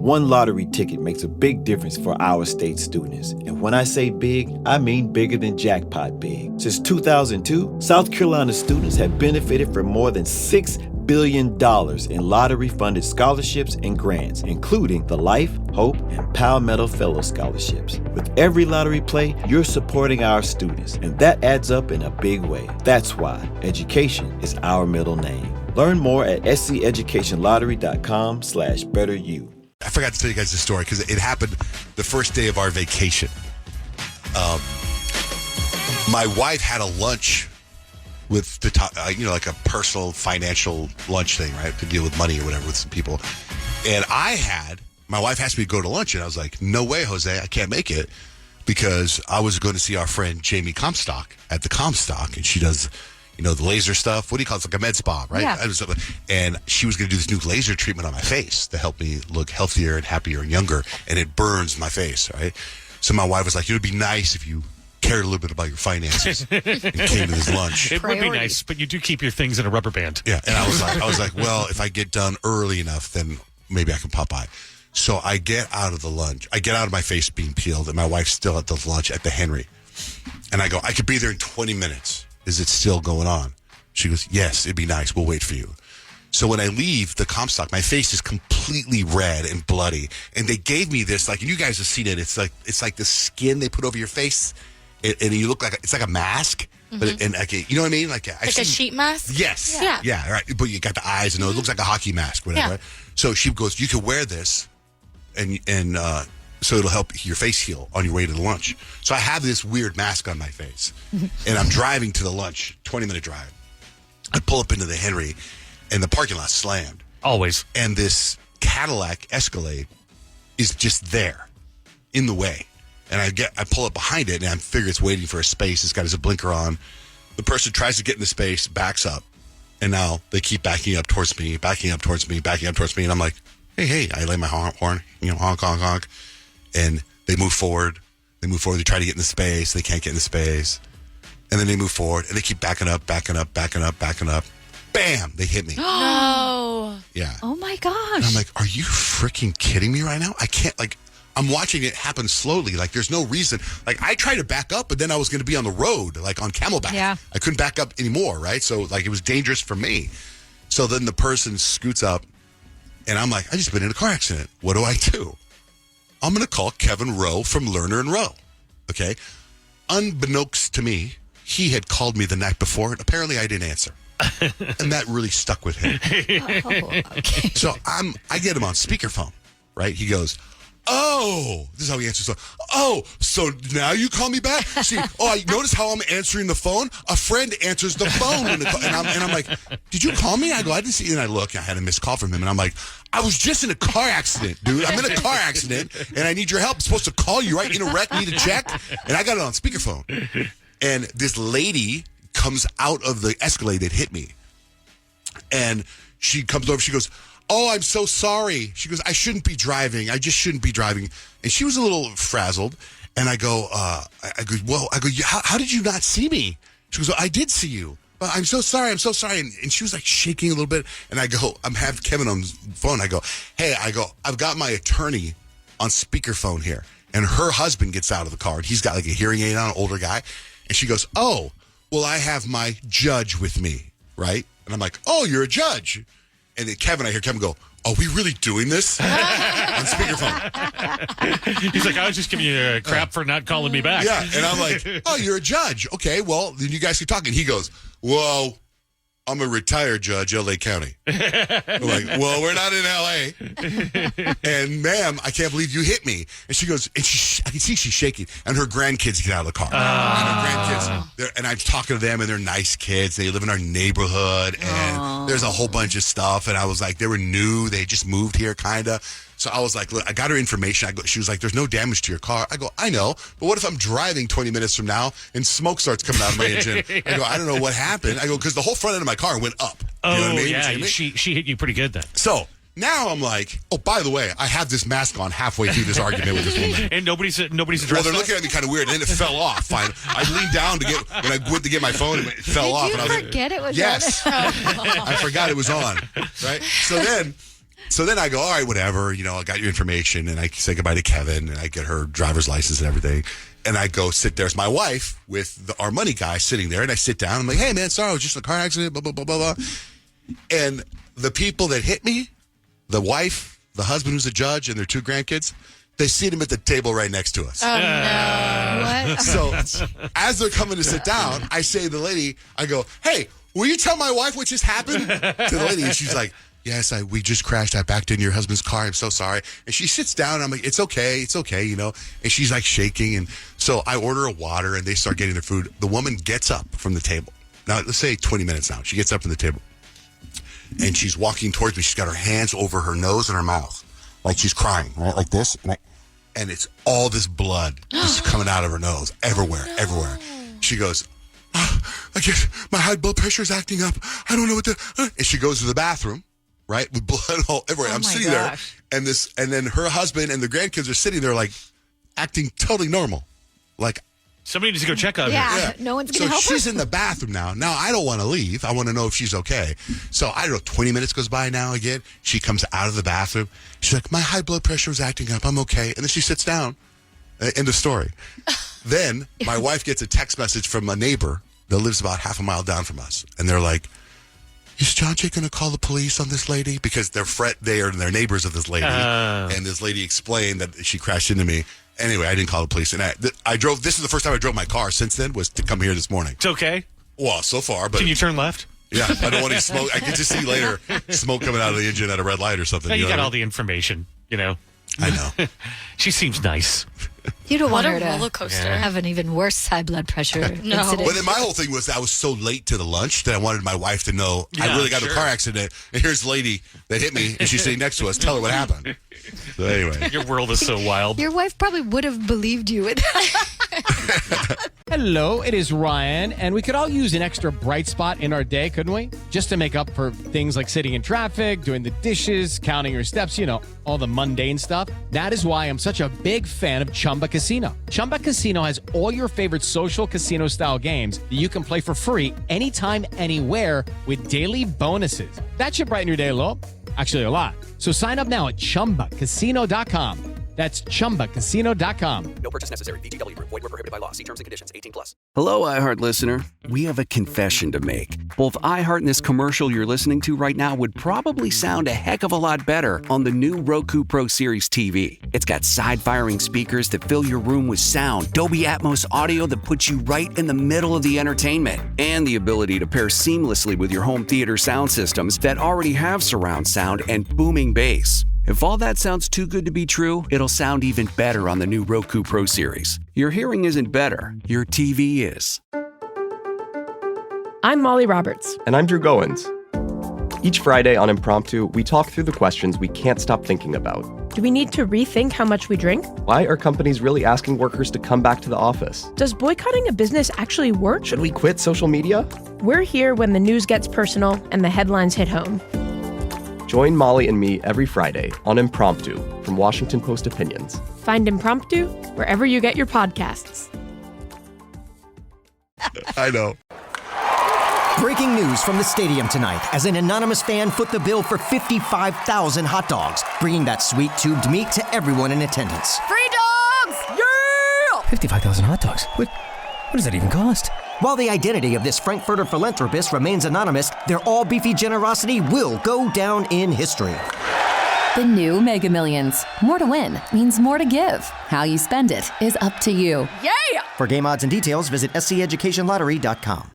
One lottery ticket makes a big difference for our state students. And when I say big, I mean bigger than jackpot big. Since 2002, South Carolina students have benefited from more than $6 billion in lottery-funded scholarships and grants, including the Life, Hope, and Palmetto Fellow Scholarships. With every lottery play, you're supporting our students, and that adds up in a big way. That's why education is our middle name. Learn more at sceducationlottery.com/betteryou. I forgot to tell you guys the story because it happened the first day of our vacation. My wife had a lunch with the top, like a personal financial lunch thing, right? To deal with money or whatever with some people. And my wife asked me to go to lunch, and I was like, no way, Jose, I can't make it because I was going to see our friend Jamie Comstock at the Comstock, and she does, the laser stuff. What do you call it? It's like a med spa, right? Yeah. And she was going to do this new laser treatment on my face to help me look healthier and happier and younger, and it burns my face, right? So my wife was like, it would be nice if you cared a little bit about your finances and came to this lunch. It would be nice, but you do keep your things in a rubber band. Yeah, and I was like, well, if I get done early enough, then maybe I can pop by. So I get out of the lunch. I get out of my face being peeled, and my wife's still at the lunch at the Henry. And I go, I could be there in 20 minutes. Is it still going on? She goes, yes, it'd be nice. We'll wait for you. So when I leave the Comstock, my face is completely red and bloody. And they gave me this, and you guys have seen it. It's like the skin they put over your face. And you look like it's like a mask, but you know what I mean, like a sheet mask. Yes, yeah, right. But you got the eyes, and it looks like a hockey mask, whatever. Yeah. Right? So she goes, you can wear this, and so it'll help your face heal on your way to the lunch. So I have this weird mask on my face, and I'm driving to the lunch, 20-minute drive. I pull up into the Henry, and the parking lot's slammed. Always. And this Cadillac Escalade is just there, in the way. And I pull up behind it, and I figure it's waiting for a space. It's got his blinker on. The person tries to get in the space, backs up, and now they keep backing up towards me. And I'm like, hey, I lay my horn, honk, honk, honk. And they move forward. They try to get in the space. They can't get in the space. And then they move forward, and they keep backing up. Bam! They hit me. No. Yeah. Oh, my gosh. And I'm like, are you freaking kidding me right now? I can't, I'm watching it happen slowly. There's no reason. I tried to back up, but then I was going to be on the road, on Camelback. Yeah. I couldn't back up anymore, right? So, it was dangerous for me. So then the person scoots up, and I'm like, I just been in a car accident. What do? I'm going to call Kevin Rowe from Lerner and Rowe, okay? Unbeknownst to me, he had called me the night before, and apparently I didn't answer. And that really stuck with him. Okay. So I get him on speakerphone, right? He goes, oh, this is how he answers. So now you call me back? See, I notice how I'm answering the phone? A friend answers the phone. And I'm like, did you call me? I go, I didn't see you. And I look, I had a missed call from him. And I'm like, I was just in a car accident, dude. I'm in a car accident, and I need your help. I'm supposed to call you, right? In a wreck, need a check? And I got it on speakerphone. And this lady comes out of the Escalade that hit me. And she comes over, she goes, oh, I'm so sorry. She goes, I shouldn't be driving. I just shouldn't be driving. And she was a little frazzled. And I go, how did you not see me? She goes, I did see you. I'm so sorry. And she was shaking a little bit. And I go, I'm having Kevin on the phone. I go, I've got my attorney on speakerphone here. And her husband gets out of the car, and he's got a hearing aid on, an older guy. And she goes, oh, well, I have my judge with me, right? And I'm like, oh, you're a judge. And then I hear Kevin go, are we really doing this? On speakerphone. He's like, I was just giving you crap for not calling me back. Yeah, and I'm like, oh, you're a judge. Okay, well, then you guys can talk. And he goes, whoa, I'm a retired judge, L.A. County. I'm like, well, we're not in L.A. And, ma'am, I can't believe you hit me. And she goes, and I can see she's shaking. And her grandkids get out of the car. And her grandkids, and I'm talking to them, and they're nice kids. They live in our neighborhood, and there's a whole bunch of stuff. And I was like, they were new. They just moved here, kind of. So I was like, look, I got her information. She was like, there's no damage to your car. I go, I know. But what if I'm driving 20 minutes from now and smoke starts coming out of my engine? I go, I don't know what happened. I go, because the whole front end of my car went up. Oh, you know what I mean? yeah. She hit you pretty good then. So now I'm like, oh, by the way, I have this mask on halfway through this argument with this woman. And nobody's addressed. Well, they're looking at me kind of weird, and then it fell off. I leaned down when I went to get my phone, and it fell off. Did you forget it was yes. on? I forgot it was on. Right? So then So then I go, all right, whatever. I got your information. And I say goodbye to Kevin. And I get her driver's license and everything. And I go sit there. It's my wife with our money guy sitting there. And I sit down. I'm like, hey, man, sorry, I was just in a car accident, blah, blah, blah, blah, blah. And the people that hit me, the wife, the husband who's a judge, and their 2 grandkids, they seat him at the table right next to us. Oh, no. What? So as they're coming to sit down, I say to the lady, I go, hey, will you tell my wife what just happened? To the lady. And she's like, yes, we just crashed. I backed into your husband's car. I'm so sorry. And she sits down. And I'm like, it's okay. And she's like shaking. And so I order a water and they start getting their food. The woman gets up from the table. Now, let's say 20 minutes now. She gets up from the table and she's walking towards me. She's got her hands over her nose and her mouth. Like she's crying, right? Like this. And it's all this blood just coming out of her nose everywhere. She goes, I guess my high blood pressure is acting up. I don't know what and she goes to the bathroom, right? With blood all everywhere. I'm sitting there and then her husband and the grandkids are sitting there like acting totally normal. Like Somebody needs to go check on her. Yeah, no one's going to help her. So she's in the bathroom now. Now, I don't want to leave. I want to know if she's okay. So, I don't know, 20 minutes goes by now again. She comes out of the bathroom. She's like, my high blood pressure is acting up. I'm okay. And then she sits down. End of story. Then, my wife gets a text message from a neighbor that lives about half a mile down from us. And they're like, is Johnjay going to call the police on this lady? Because they are neighbors of this lady. And this lady explained that she crashed into me. Anyway, I didn't call the police. And I drove, this is the first time I drove my car since then, was to come here this morning. It's okay. Well, so far. But can you turn left? Yeah, I don't want any smoke. I get to see later smoke coming out of the engine at a red light or something. No, you got all the information, I know. She seems nice. You don't What want a her to roller coaster. have an even worse high blood pressure incident. But then my whole thing was I was so late to the lunch that I wanted my wife to know I really got in a car accident. And here's the lady that hit me, and she's sitting next to us. Tell her what happened. So anyway. Your world is so wild. Your wife probably would have believed you. Hello, it is Ryan, and we could all use an extra bright spot in our day, couldn't we? Just to make up for things like sitting in traffic, doing the dishes, counting your steps, all the mundane stuff. That is why I'm such a big fan of Chumba Casino. Chumba Casino has all your favorite social casino-style games that you can play for free anytime, anywhere with daily bonuses. That should brighten your day a little. Actually, a lot. So sign up now at ChumbaCasino.com. That's ChumbaCasino.com. No purchase necessary. VGW Group. Void where prohibited by law. See terms and conditions. 18+. Hello, iHeart listener. We have a confession to make. Both iHeart and this commercial you're listening to right now would probably sound a heck of a lot better on the new Roku Pro Series TV. It's got side-firing speakers that fill your room with sound, Dolby Atmos audio that puts you right in the middle of the entertainment, and the ability to pair seamlessly with your home theater sound systems that already have surround sound and booming bass. If all that sounds too good to be true, it'll sound even better on the new Roku Pro Series. Your hearing isn't better, your TV is. I'm Molly Roberts. And I'm Drew Goins. Each Friday on Impromptu, we talk through the questions we can't stop thinking about. Do we need to rethink how much we drink? Why are companies really asking workers to come back to the office? Does boycotting a business actually work? Should we quit social media? We're here when the news gets personal and the headlines hit home. Join Molly and me every Friday on Impromptu from Washington Post Opinions. Find Impromptu wherever you get your podcasts. I know. Breaking news from the stadium tonight as an anonymous fan foot the bill for 55,000 hot dogs, bringing that sweet tubed meat to everyone in attendance. Free dogs! Yeah! 55,000 hot dogs? What does that even cost? While the identity of this Frankfurter philanthropist remains anonymous, their all-beefy generosity will go down in history. The new Mega Millions. More to win means more to give. How you spend it is up to you. Yeah! For game odds and details, visit sceducationlottery.com.